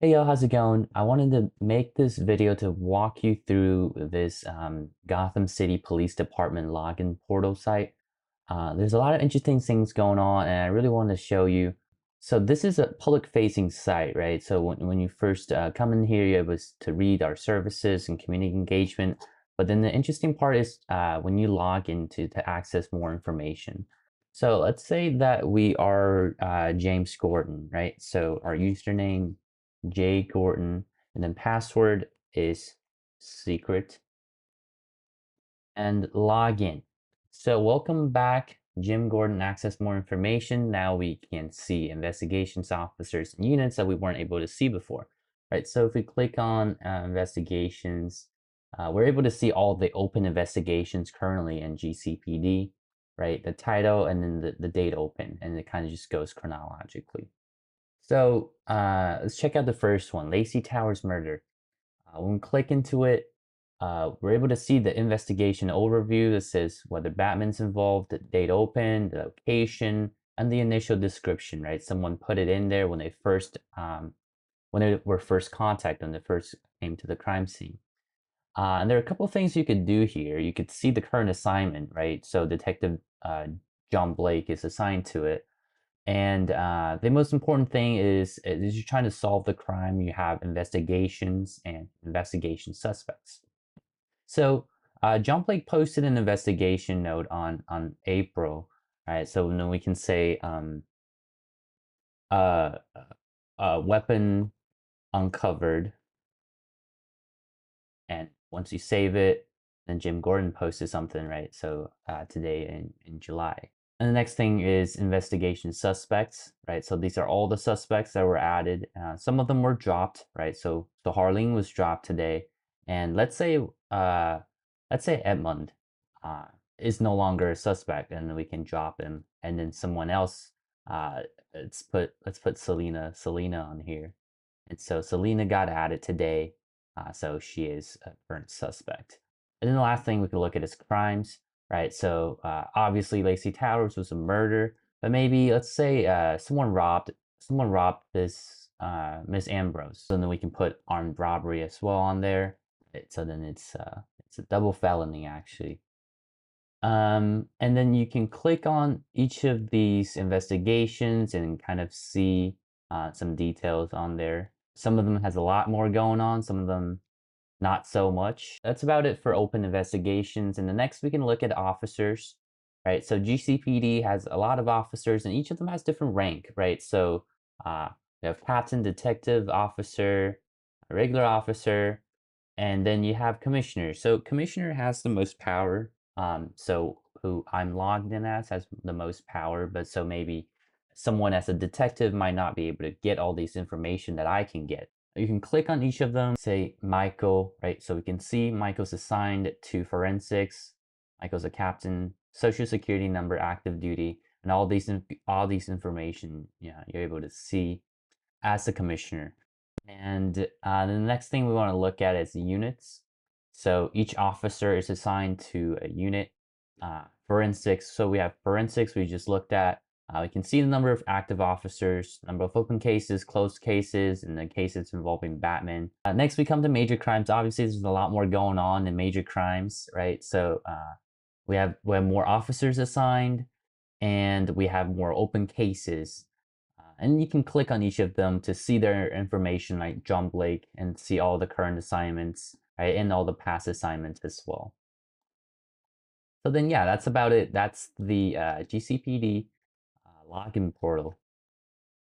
Hey yo, how's it going? I wanted to make this video to walk you through this Gotham City Police Department login portal site. There's a lot of interesting things going on, and I really wanted to show you. So this is a public-facing site, right? So when you first come in here, you're able to read our services and community engagement. But then the interesting part is when you log into to access more information. So let's say that we are James Gordon, right? So our username J Gordon, and then password is secret and login. So welcome back, Jim Gordon. Access more information. Now we can see investigations officers and units that we weren't able to see before, right? So if we click on investigations, we're able to see all the open investigations currently in GCPD, right? The title and then the date open, and it kind of just goes chronologically. So let's check out the first one, Lacey Towers murder. When we click into it, we're able to see the investigation overview that says whether Batman's involved, the date open, the location, and the initial description, right? Someone put it in there when they were first contacted, when they first came to the crime scene. And there are a couple of things you could do here. You could see the current assignment, right? So Detective John Blake is assigned to it. And the most important thing is you're trying to solve the crime. You have investigations and investigation suspects. So John Blake posted an investigation note on April, right? So then we can say uh, weapon uncovered, and once you save it, then Jim Gordon posted something, right? So today in July. And the next thing is investigation suspects, right? So these are all the suspects that were added. Some of them were dropped, right? So Harleen was dropped today, and let's say Edmund uh, is no longer a suspect, and we can drop him. And then someone else, uh, let's put Selena on here, and so Selena got added today, so she is a current suspect. And then the last thing we can look at is crimes, right? So obviously Lacey Towers was a murder, but maybe let's say someone robbed this Miss Ambrose. So then we can put armed robbery as well on there. So then it's a double felony actually. And then you can click on each of these investigations and kind of see some details on there. Some of them has a lot more going on, some of them not so much. That's about it for open investigations. And the next we can look at officers, right? So GCPD has a lot of officers and each of them has different rank, right? So we have captain, detective, officer, regular officer, and then you have commissioner. So commissioner has the most power. So who I'm logged in as has the most power, but so maybe someone as a detective might not be able to get all these information that I can get. You can click on each of them, say Michael, right? So we can see Michael's assigned to forensics. Michael's a captain, social security number, active duty, and all these information, yeah, you're able to see as a commissioner. And the next thing we want to look at is units. So each officer is assigned to a unit. Forensics, so we have forensics we just looked at. We can see the number of active officers, number of open cases, closed cases, and the cases involving Batman. Next, we come to major crimes. Obviously, there's a lot more going on in major crimes, right? So we have more officers assigned, and we have more open cases. And you can click on each of them to see their information, like John Blake, and see all the current assignments, right, and all the past assignments as well. So then, yeah, that's about it. That's the GCPD login portal.